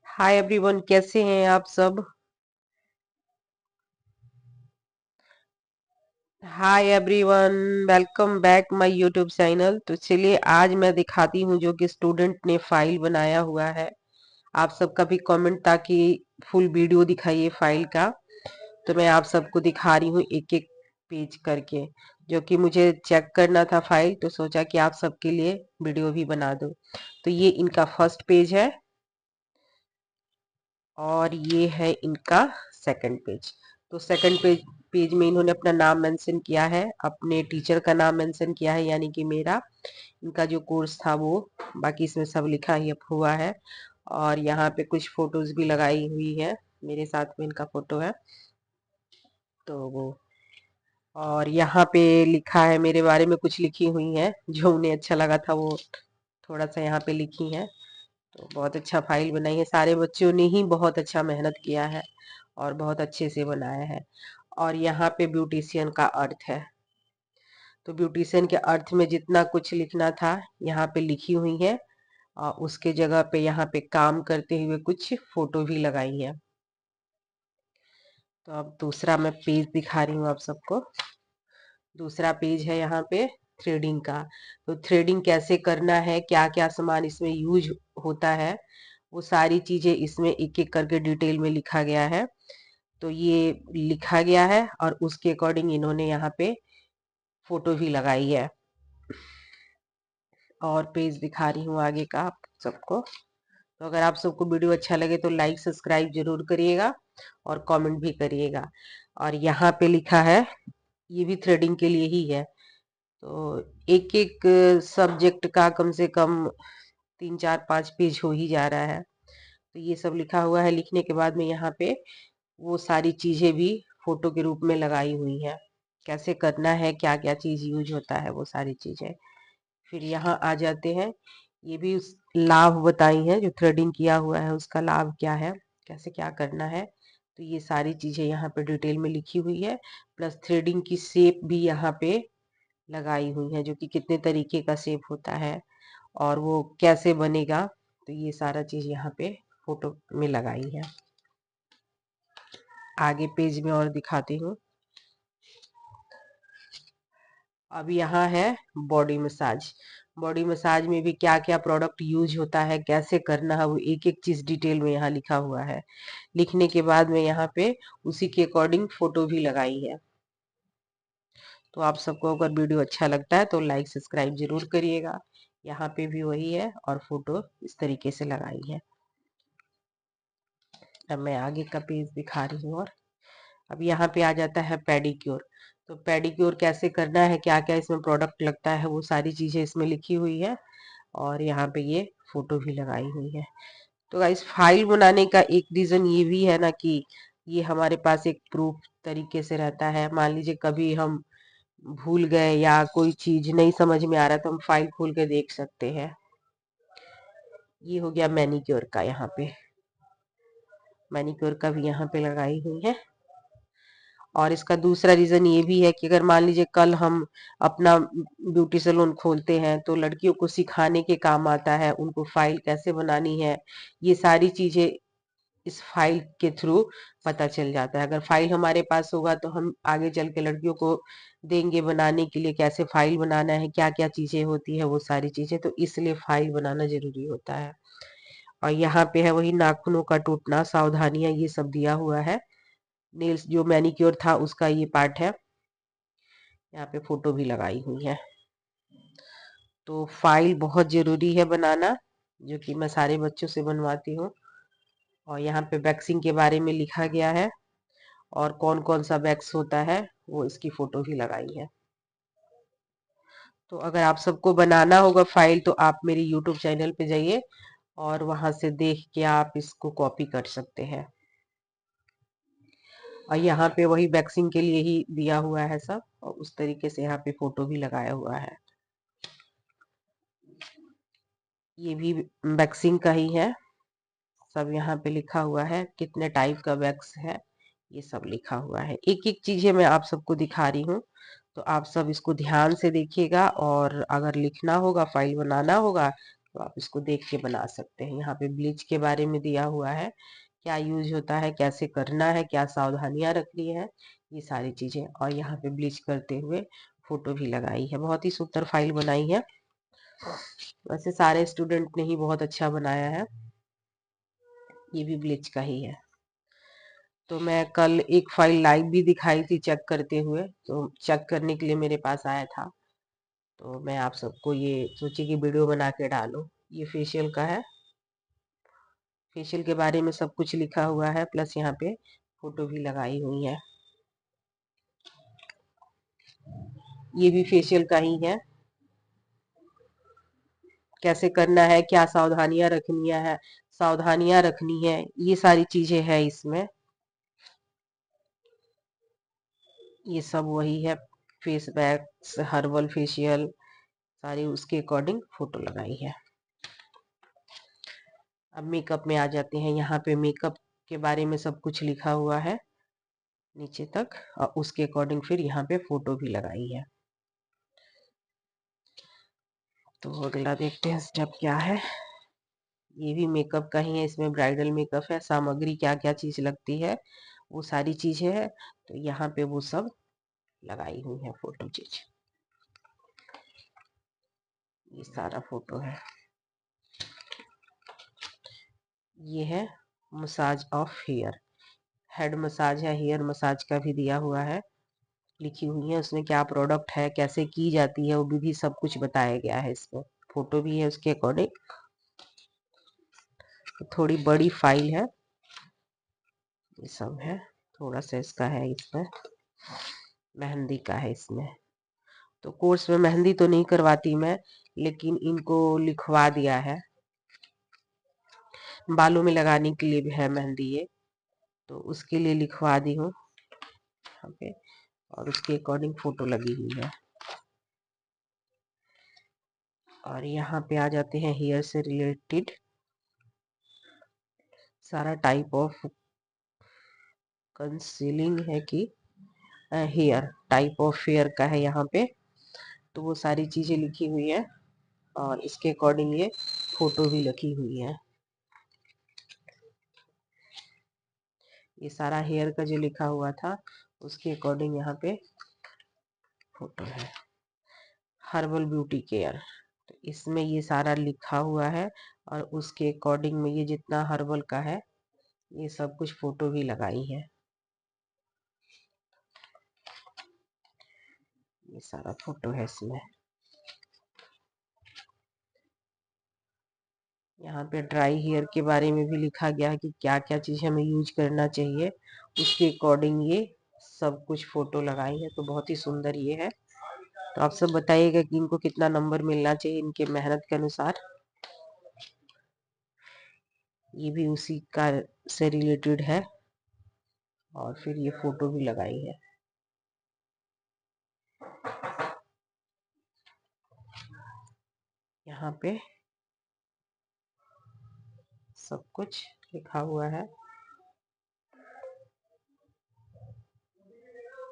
Hi everyone, कैसे हैं आप सब। Hi everyone, welcome back my YouTube channel. तो चलिए आज मैं दिखाती हूँ जो कि स्टूडेंट ने फाइल बनाया हुआ है। आप सबका भी कमेंट था कि फुल वीडियो दिखाइए फाइल का, तो मैं आप सबको दिखा रही हूँ एक एक पेज करके, जो कि मुझे चेक करना था फाइल, तो सोचा कि आप सबके लिए वीडियो भी बना दूँ। तो ये इनका फर्स्ट पेज है और ये है इनका सेकंड पेज। तो सेकंड पेज पेज में इन्होंने अपना नाम मेंशन किया है, अपने टीचर का नाम मेंशन किया है, यानी कि मेरा, इनका जो कोर्स था वो, बाकी इसमें सब लिखा ही हुआ है। और यहाँ पे कुछ फोटोज भी लगाई हुई है, मेरे साथ में इनका फोटो है। तो वो, और यहाँ पे लिखा है मेरे बारे में, कुछ लिखी हुई है जो उन्हें अच्छा लगा था वो थोड़ा सा यहाँ पे लिखी है। तो बहुत अच्छा फाइल बनाई है, सारे बच्चों ने ही बहुत अच्छा मेहनत किया है और बहुत अच्छे से बनाया है। और यहाँ पे ब्यूटिशियन का अर्थ है, तो ब्यूटिशियन के अर्थ में जितना कुछ लिखना था यहाँ पे लिखी हुई है। और उसके जगह पे यहाँ पे काम करते हुए कुछ फोटो भी लगाई है। तो अब दूसरा मैं पेज दिखा रही हूँ आप सबको। दूसरा पेज है यहाँ पे थ्रेडिंग का। तो थ्रेडिंग कैसे करना है, क्या क्या सामान इसमें यूज होता है, वो सारी चीजें इसमें एक एक करके डिटेल में लिखा गया है। तो ये लिखा गया है और उसके अकॉर्डिंग इन्होंने यहाँ पे फोटो भी लगाई है। और पेज दिखा रही हूँ आगे का आप सबको। तो अगर आप सबको वीडियो अच्छा लगे तो लाइक सब्सक्राइब जरूर करिएगा और कमेंट भी करिएगा। और यहाँ पे लिखा है, ये भी थ्रेडिंग के लिए ही है। तो एक एक सब्जेक्ट का कम से कम 3 4 5 पेज हो ही जा रहा है। तो ये सब लिखा हुआ है, लिखने के बाद में यहाँ पे वो सारी चीजें भी फोटो के रूप में लगाई हुई है, कैसे करना है, क्या क्या चीज यूज होता है, वो सारी चीजें। फिर यहाँ आ जाते हैं, ये भी उस लाभ बताई है, जो थ्रेडिंग किया हुआ है उसका लाभ क्या है, कैसे क्या करना है। तो ये सारी चीजें यहाँ पे डिटेल में लिखी हुई है, प्लस थ्रेडिंग की शेप भी यहाँ पे लगाई हुई है, जो कि कितने तरीके का शेप होता है और वो कैसे बनेगा। तो ये सारा चीज यहाँ पे फोटो में लगाई है। आगे पेज में और दिखाती हूँ। अब यहाँ है बॉडी मसाज। बॉडी मसाज में भी क्या क्या प्रोडक्ट यूज होता है, कैसे करना है, वो एक एक चीज डिटेल में यहाँ लिखा हुआ है। लिखने के बाद में यहाँ पे उसी के अकॉर्डिंग फोटो भी लगाई है। तो आप सबको अगर वीडियो अच्छा लगता है तो लाइक सब्सक्राइब जरूर करिएगा। यहाँ पे भी वही है और फोटो इस तरीके से लगाई है। अब मैं आगे का पेज दिखा रही हूँ। और अब यहाँ पे आ जाता है पेडिक्योर। तो पेडिक्योर कैसे करना है, क्या क्या इसमें प्रोडक्ट लगता है, वो सारी चीजें इसमें लिखी हुई है और यहाँ पे ये फोटो भी लगाई हुई है। तो गाइस, फाइल बनाने का एक रीजन ये भी है ना कि ये हमारे पास एक प्रूफ तरीके से रहता है। मान लीजिए कभी हम भूल गए या कोई चीज नहीं समझ में आ रहा तो हम फाइल खोल के देख सकते हैं। ये हो गया मैनिक्योर का, यहाँ पे मैनिक्योर का भी यहाँ पे लगाई हुई है। और इसका दूसरा रीजन ये भी है कि अगर मान लीजिए कल हम अपना ब्यूटी सैलून खोलते हैं तो लड़कियों को सिखाने के काम आता है, उनको फाइल कैसे बनानी है, ये सारी चीजें इस फाइल के थ्रू पता चल जाता है। अगर फाइल हमारे पास होगा तो हम आगे चल के लड़कियों को देंगे बनाने के लिए, कैसे फाइल बनाना है, क्या क्या चीजें होती है, वो सारी चीजें। तो इसलिए फाइल बनाना जरूरी होता है। और यहाँ पे है वही नाखूनों का टूटना, सावधानियां, ये सब दिया हुआ है। नेल्स जो मैनिक्योर था उसका ये पार्ट है, यहाँ पे फोटो भी लगाई हुई है। तो फाइल बहुत जरूरी है बनाना, जो कि मैं सारे बच्चों से बनवाती हूँ। और यहाँ पे वैक्सिंग के बारे में लिखा गया है और कौन कौन सा वैक्स होता है वो इसकी फोटो भी लगाई है। तो अगर आप सबको बनाना होगा फाइल तो आप मेरे यूट्यूब चैनल पे जाइए और वहां से देख के आप इसको कॉपी कर सकते हैं। और यहाँ पे वही वैक्सिंग के लिए ही दिया हुआ है सब, और उस तरीके से यहाँ पे फोटो भी लगाया हुआ है। ये भी वैक्सिंग का ही है, सब यहाँ पे लिखा हुआ है, कितने टाइप का वैक्स है ये सब लिखा हुआ है। एक एक चीजें मैं आप सबको दिखा रही हूँ, तो आप सब इसको ध्यान से देखिएगा। और अगर लिखना होगा, फाइल बनाना होगा, तो आप इसको देख के बना सकते हैं। यहाँ पे ब्लीच के बारे में दिया हुआ है, क्या यूज होता है, कैसे करना है, क्या सावधानियां रखनी है, ये सारी चीजें। और यहाँ पे ब्लीच करते हुए फोटो भी लगाई है। बहुत ही सुंदर फाइल बनाई है। वैसे सारे स्टूडेंट ने ही बहुत अच्छा बनाया है। ये भी ब्लीच का ही है। तो मैं कल एक फाइल लाइव भी दिखाई थी चेक करते हुए, तो चेक करने के लिए मेरे पास आया था, तो मैं आप सबको ये सोची कि वीडियो बना के डालूं। ये फेशियल का है। फेशियल के बारे में सब कुछ लिखा हुआ है, प्लस यहाँ पे फोटो भी लगाई हुई है। ये भी फेशियल का ही है। कैसे करना है, क्या सावधानियां रखनी है, ये सारी चीजें है इसमें। ये सब वही है। फेस पैक्स, हर्बल फेशियल, सारी उसके अकॉर्डिंग फोटो लगाई है। अब मेकअप में आ जाते हैं। यहाँ पे मेकअप के बारे में सब कुछ लिखा हुआ है नीचे तक, और उसके अकॉर्डिंग फिर यहाँ पे फोटो भी लगाई है। तो अगला देखते हैं स्टेप क्या है। ये भी मेकअप का ही है। इसमें ब्राइडल मेकअप है, सामग्री क्या क्या चीज लगती है वो सारी चीजें है। तो यहाँ पे वो सब लगाई हुई है फोटो चीज। ये सारा फोटो है। ये है massage of hair. Head massage है, हेयर मसाज का भी दिया हुआ है, लिखी हुई है उसमें क्या प्रोडक्ट है, कैसे की जाती है, वो भी सब कुछ बताया गया है इसमें। फोटो भी है उसके अकॉर्डिंग। थोड़ी बड़ी फाइल है। ये सब है। थोड़ा सा इसका है, इसमें मेहंदी का है इसमें। तो कोर्स में मेहंदी तो नहीं करवाती मैं, लेकिन इनको लिखवा दिया है। बालों में लगाने के लिए भी है मेहंदी ये, तो उसके लिए लिखवा दी हूँ यहाँ पे। और उसके अकॉर्डिंग फोटो लगी हुई है। और यहाँ पे आ जाते हैं हेयर से रिलेटेड सारा टाइप ऑफ कंसीलिंग है कि हेयर टाइप ऑफ हेयर का है यहाँ पे। तो वो सारी चीजें लिखी हुई है, और इसके अकॉर्डिंग ये फोटो भी लगी हुई है। ये सारा हेयर का जो लिखा हुआ था उसके अकॉर्डिंग यहाँ पे फोटो है। हर्बल ब्यूटी केयर, तो इसमें ये सारा लिखा हुआ है, और उसके अकॉर्डिंग में ये जितना हर्बल का है ये सब कुछ फोटो भी लगाई है। ये सारा फोटो है इसमें। यहाँ पे ड्राई हेयर के बारे में भी लिखा गया है कि क्या क्या चीज हमें यूज करना चाहिए, उसके अकॉर्डिंग ये सब कुछ फोटो लगाई है। तो बहुत ही सुंदर ये है। तो आप सब बताइएगा कि इनको कितना नंबर मिलना चाहिए इनके मेहनत के अनुसार। ये भी उसी का से रिलेटेड है, और फिर ये फोटो भी लगाई है। यहाँ पे सब कुछ लिखा हुआ है।